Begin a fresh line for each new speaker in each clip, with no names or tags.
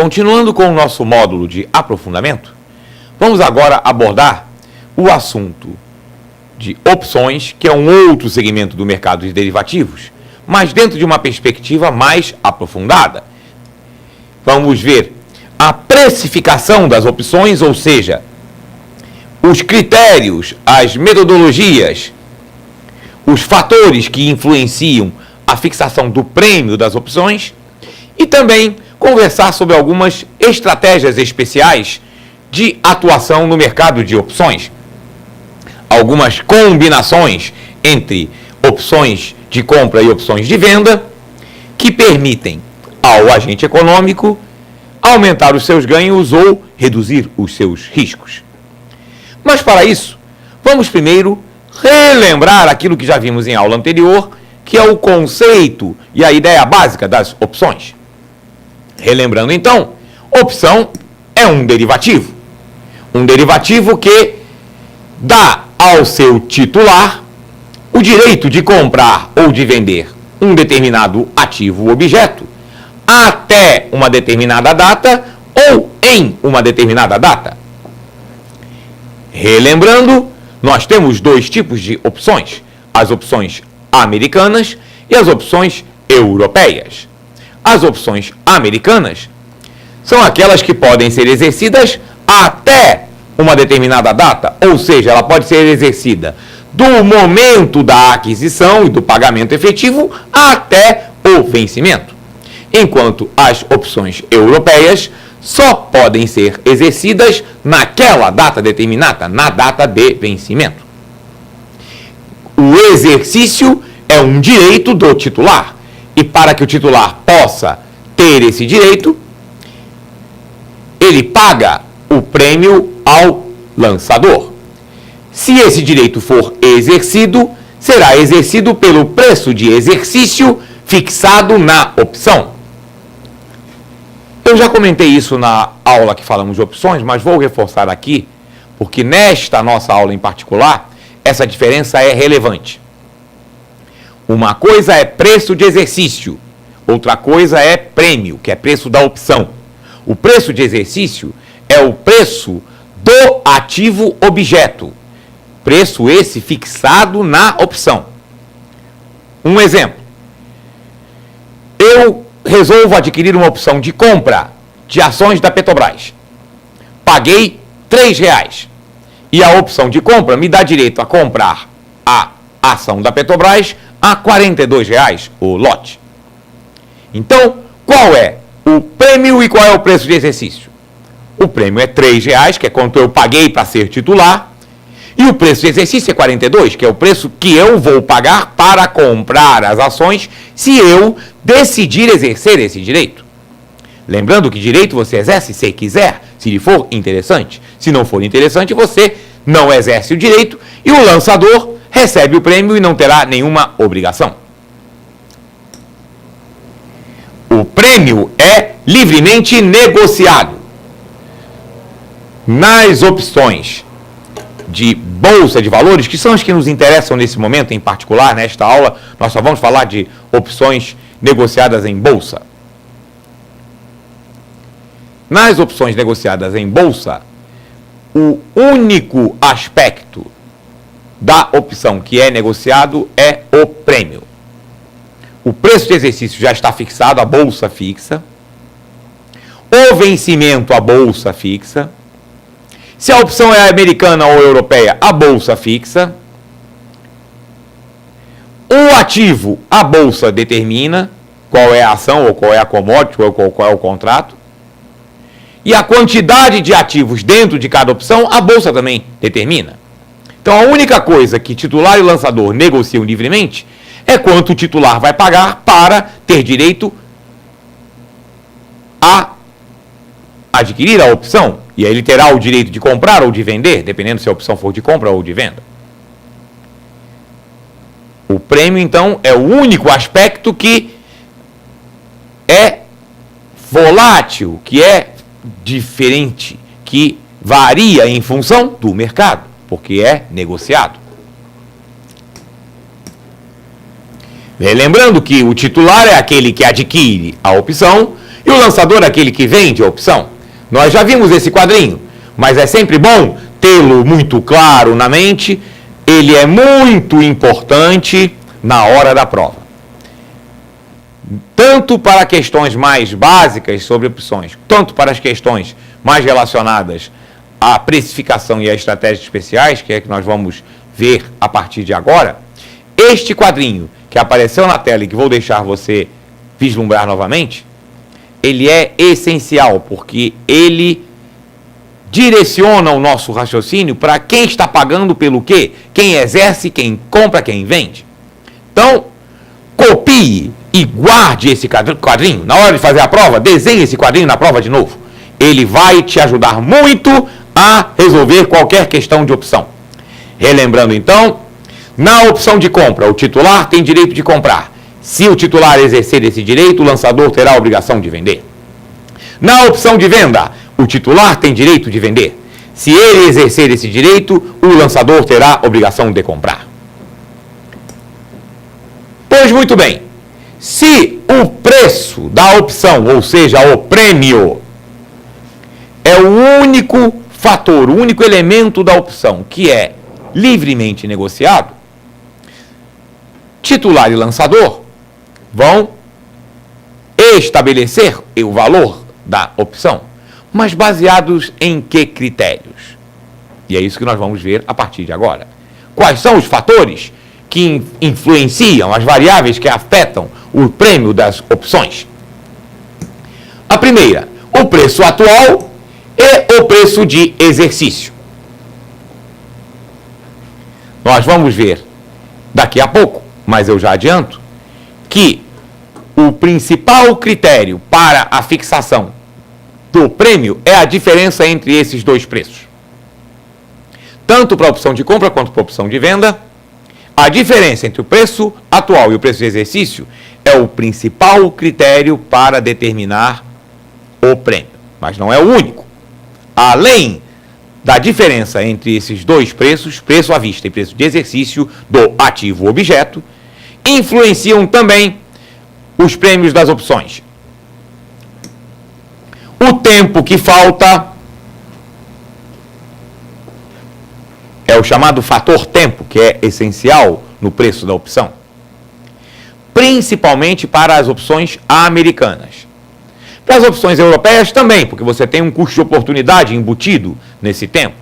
continuando com o nosso módulo de aprofundamento, vamos agora abordar o assunto de opções, que é um outro segmento do mercado de derivativos, mas dentro de uma perspectiva mais aprofundada. Vamos ver a precificação das opções, ou seja, os critérios, as metodologias, os fatores que influenciam a fixação do prêmio das opções e também conversar sobre algumas estratégias especiais de atuação no mercado de opções. Algumas combinações entre opções de compra e opções de venda que permitem ao agente econômico aumentar os seus ganhos ou reduzir os seus riscos. Mas para isso, vamos primeiro relembrar aquilo que já vimos em aula anterior, que é o conceito e a ideia básica das opções. Relembrando então, opção é um derivativo. Um derivativo que dá ao seu titular o direito de comprar ou de vender um determinado ativo ou objeto até uma determinada data ou em uma determinada data. Relembrando, nós temos dois tipos de opções: as opções americanas e as opções europeias. As opções americanas são aquelas que podem ser exercidas até uma determinada data, ou seja, ela pode ser exercida do momento da aquisição e do pagamento efetivo até o vencimento. Enquanto as opções europeias só podem ser exercidas naquela data determinada, na data de vencimento. O exercício é um direito do titular, e para que o titular possa ter esse direito, ele paga o prêmio ao lançador. Se esse direito for exercido, será exercido pelo preço de exercício fixado na opção. Eu já comentei isso na aula que falamos de opções, mas vou reforçar aqui, porque nesta nossa aula em particular, essa diferença é relevante. Uma coisa é preço de exercício, outra coisa é prêmio, que é preço da opção. O preço de exercício é o preço do ativo objeto, preço esse fixado na opção. Um exemplo: eu resolvo adquirir uma opção de compra de ações da Petrobras. Paguei R$3 e a opção de compra me dá direito a comprar a ação da Petrobras a R$42 o lote. Então, qual é o prêmio e qual é o preço de exercício? O prêmio é R$3, que é quanto eu paguei para ser titular, e o preço de exercício é 42, que é o preço que eu vou pagar para comprar as ações se eu decidir exercer esse direito. Lembrando que direito você exerce se quiser, se lhe for interessante. Se não for interessante, você não exerce o direito e o lançador recebe o prêmio e não terá nenhuma obrigação. O prêmio é livremente negociado. Nas opções de bolsa de valores, que são as que nos interessam nesse momento em particular, nesta aula, nós só vamos falar de opções negociadas em bolsa. Nas opções negociadas em bolsa, o único aspecto da opção que é negociado é o prêmio. O preço de exercício já está fixado, a bolsa fixa. O vencimento, a bolsa fixa. Se a opção é americana ou europeia, a bolsa fixa. O ativo, a bolsa determina qual é a ação, ou qual é a commodity, ou qual é o contrato. E a quantidade de ativos dentro de cada opção, a bolsa também determina. Então, a única coisa que titular e lançador negociam livremente é quanto o titular vai pagar para ter direito a adquirir a opção. E aí ele terá o direito de comprar ou de vender, dependendo se a opção for de compra ou de venda. O prêmio, então, é o único aspecto que é volátil, que é diferente, que varia em função do mercado, porque é negociado. Lembrando que o titular é aquele que adquire a opção E o lançador é aquele que vende a opção. Nós já vimos esse quadrinho, mas é sempre bom tê-lo muito claro na mente. Ele é muito importante na hora da prova. Tanto para questões mais básicas sobre opções, tanto para as questões mais relacionadas à precificação e a estratégias especiais, que é que nós vamos ver a partir de agora. Este quadrinho que apareceu na tela e que vou deixar você vislumbrar novamente, ele é essencial, porque ele direciona o nosso raciocínio para quem está pagando pelo quê, quem exerce, quem compra, quem vende. Então, copie e guarde esse quadrinho. Na hora de fazer a prova, desenhe esse quadrinho na prova de novo. Ele vai te ajudar muito a resolver qualquer questão de opção. Relembrando então, na opção de compra, o titular tem direito de comprar. Se o titular exercer esse direito, o lançador terá a obrigação de vender. Na opção de venda, o titular tem direito de vender. Se ele exercer esse direito, o lançador terá a obrigação de comprar. Pois muito bem, se o preço da opção, ou seja, o prêmio, é o único fator, o único elemento da opção que é livremente negociado, titular e lançador vão estabelecer o valor da opção, mas baseados em que critérios? E é isso que nós vamos ver a partir de agora. Quais são os fatores que influenciam, as variáveis que afetam o prêmio das opções? A primeira, o preço atual e o preço de exercício. Nós vamos ver daqui a pouco, mas eu já adianto, que o principal critério para a fixação do prêmio é a diferença entre esses dois preços. Tanto para a opção de compra quanto para a opção de venda, a diferença entre o preço atual e o preço de exercício é o principal critério para determinar o prêmio, mas não é o único. Além da diferença entre esses dois preços, preço à vista e preço de exercício do ativo objeto, influenciam também os prêmios das opções. O tempo que falta é o chamado fator tempo, que é essencial no preço da opção, principalmente para as opções americanas. Para as opções europeias também, porque você tem um custo de oportunidade embutido nesse tempo.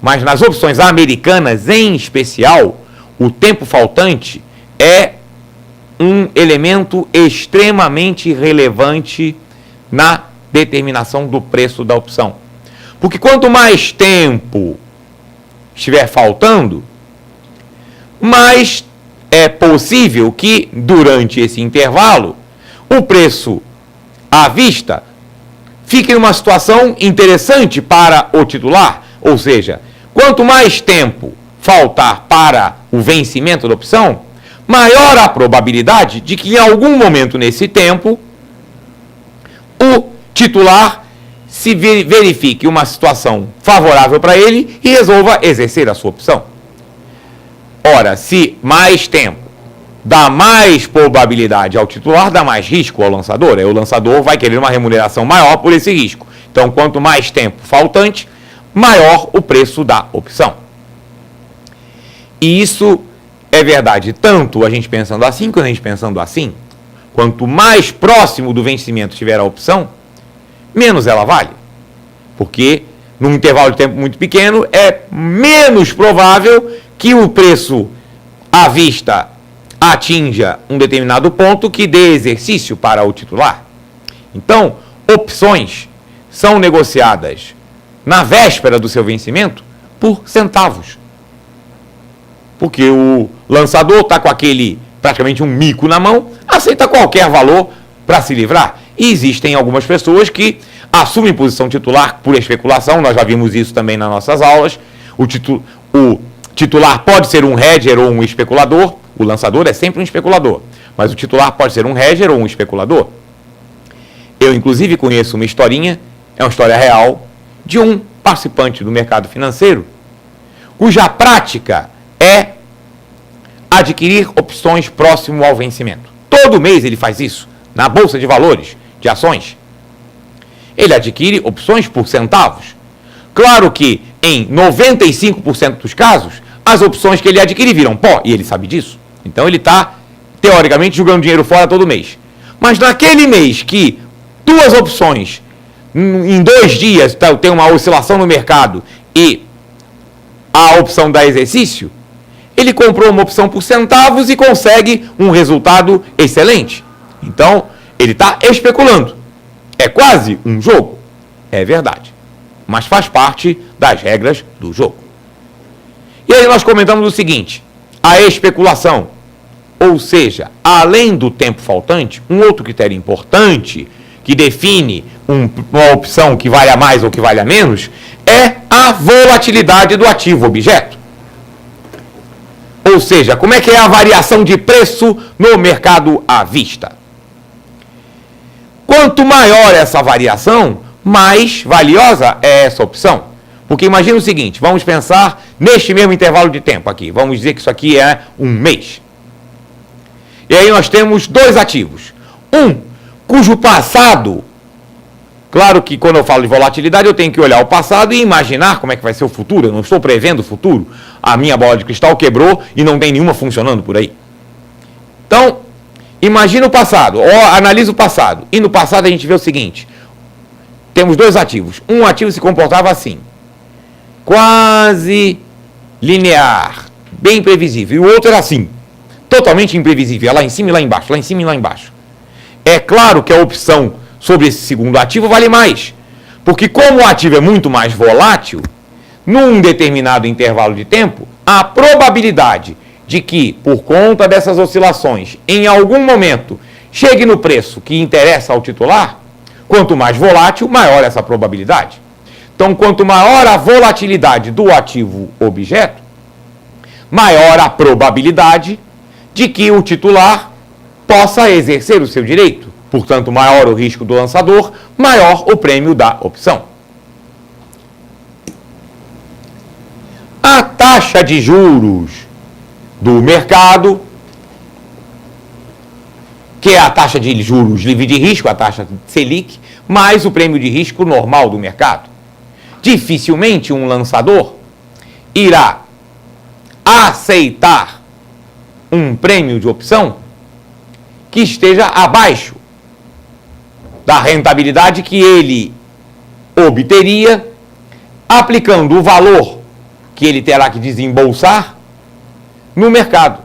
Mas nas opções americanas, em especial, o tempo faltante é um elemento extremamente relevante na determinação do preço da opção. Porque quanto mais tempo estiver faltando, mais é possível que, durante esse intervalo, o preço à vista fique em uma situação interessante para o titular. Ou seja, quanto mais tempo faltar para o vencimento da opção, maior a probabilidade de que em algum momento nesse tempo o titular se verifique uma situação favorável para ele e resolva exercer a sua opção. Ora, se mais tempo dá mais probabilidade ao titular, dá mais risco ao lançador. Aí o lançador vai querer uma remuneração maior por esse risco. Então, quanto mais tempo faltante, maior o preço da opção. E isso é verdade tanto a gente pensando assim, quanto a gente pensando assim. Quanto mais próximo do vencimento estiver a opção, menos ela vale. Porque num intervalo de tempo muito pequeno é menos provável que o preço à vista atinja um determinado ponto que dê exercício para o titular. Então, opções são negociadas na véspera do seu vencimento por centavos. Porque o lançador está com aquele, praticamente um mico na mão, aceita qualquer valor para se livrar. E existem algumas pessoas que assumem posição titular por especulação, nós já vimos isso também nas nossas aulas. O titular pode ser um hedger ou um especulador, o lançador é sempre um especulador, mas o titular pode ser um hedger ou um especulador. Eu, inclusive, conheço uma historinha, é uma história real, de um participante do mercado financeiro, cuja prática é adquirir opções próximo ao vencimento. Todo mês ele faz isso, na Bolsa de Valores, de ações. Ele adquire opções por centavos. Claro que em 95% dos casos, as opções que ele adquire viram pó, e ele sabe disso. Então ele está, teoricamente, jogando dinheiro fora todo mês. Mas naquele mês que duas opções, em 2 dias, tem uma oscilação no mercado e a opção dá exercício, ele comprou uma opção por centavos e consegue um resultado excelente. Então, ele está especulando. É quase um jogo. É verdade. Mas faz parte das regras do jogo. E aí nós comentamos o seguinte: a especulação, ou seja, além do tempo faltante, um outro critério importante que define uma opção que valha mais ou que valha menos é a volatilidade do ativo objeto. Ou seja, como é que é a variação de preço no mercado à vista? Quanto maior essa variação, mais valiosa é essa opção. Porque imagina o seguinte, vamos pensar neste mesmo intervalo de tempo aqui. Vamos dizer que isso aqui é um mês. E aí nós temos 2 ativos. Um, cujo passado, claro que quando eu falo de volatilidade, eu tenho que olhar o passado e imaginar como é que vai ser o futuro. Eu não estou prevendo o futuro. A minha bola de cristal quebrou e não tem nenhuma funcionando por aí. Então, imagina o passado, ou analisa o passado. E no passado a gente vê o seguinte: temos 2 ativos. Um ativo se comportava assim, quase linear, bem previsível. E o outro era assim, totalmente imprevisível, lá em cima e lá embaixo, lá em cima e lá embaixo. É claro que a opção sobre esse segundo ativo vale mais, porque como o ativo é muito mais volátil, num determinado intervalo de tempo, a probabilidade de que, por conta dessas oscilações, em algum momento, chegue no preço que interessa ao titular, quanto mais volátil, maior essa probabilidade. Então, quanto maior a volatilidade do ativo objeto, maior a probabilidade de que o titular possa exercer o seu direito. Portanto, maior o risco do lançador, maior o prêmio da opção. A taxa de juros do mercado, que é a taxa de juros livre de risco, a taxa Selic, mais o prêmio de risco normal do mercado. Dificilmente um lançador irá aceitar um prêmio de opção que esteja abaixo da rentabilidade que ele obteria aplicando o valor que ele terá que desembolsar no mercado.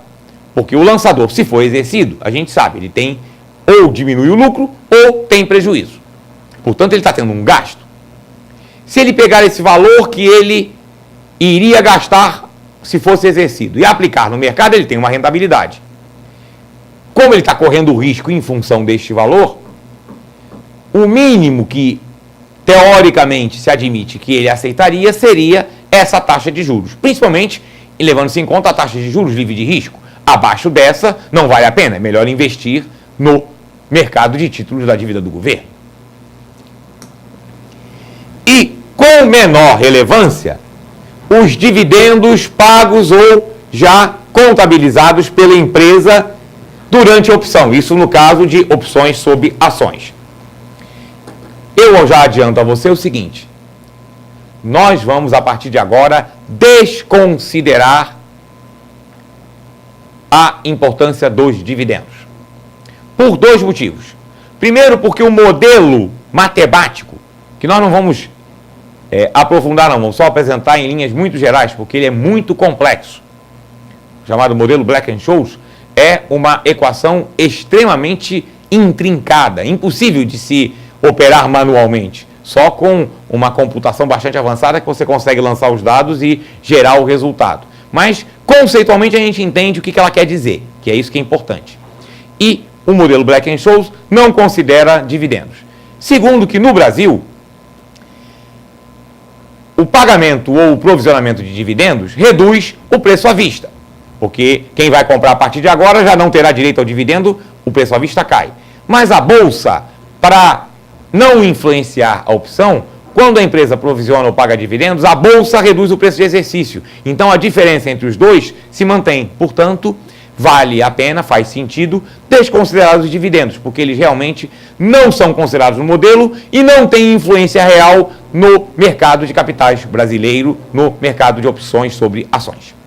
Porque o lançador, se for exercido, a gente sabe, ele tem ou diminui o lucro ou tem prejuízo. Portanto, ele está tendo um gasto. Se ele pegar esse valor que ele iria gastar se fosse exercido e aplicar no mercado, ele tem uma rentabilidade. Como ele está correndo o risco em função deste valor, o mínimo que, teoricamente, se admite que ele aceitaria seria essa taxa de juros. Principalmente, levando-se em conta a taxa de juros livre de risco. Abaixo dessa, não vale a pena. É melhor investir no mercado de títulos da dívida do governo. E, com menor relevância, os dividendos pagos ou já contabilizados pela empresa durante a opção. Isso no caso de opções sobre ações. Eu já adianto a você o seguinte: nós vamos, a partir de agora, desconsiderar a importância dos dividendos. Por 2 motivos. Primeiro, porque o modelo matemático, que nós não vamos aprofundar, não, vamos só apresentar em linhas muito gerais, porque ele é muito complexo. O chamado modelo Black-Scholes é uma equação extremamente intrincada, impossível de se operar manualmente. Só com uma computação bastante avançada que você consegue lançar os dados e gerar o resultado. Mas, conceitualmente, a gente entende o que ela quer dizer, que é isso que é importante. E o modelo Black-Scholes não considera dividendos. Segundo, que no Brasil, o pagamento ou o provisionamento de dividendos reduz o preço à vista. Porque quem vai comprar a partir de agora já não terá direito ao dividendo, o preço à vista cai. Mas a Bolsa, para não influenciar a opção, quando a empresa provisiona ou paga dividendos, a Bolsa reduz o preço de exercício. Então, a diferença entre os dois se mantém. Portanto, vale a pena, faz sentido, desconsiderar os dividendos, porque eles realmente não são considerados no modelo e não têm influência real no mercado de capitais brasileiro, no mercado de opções sobre ações.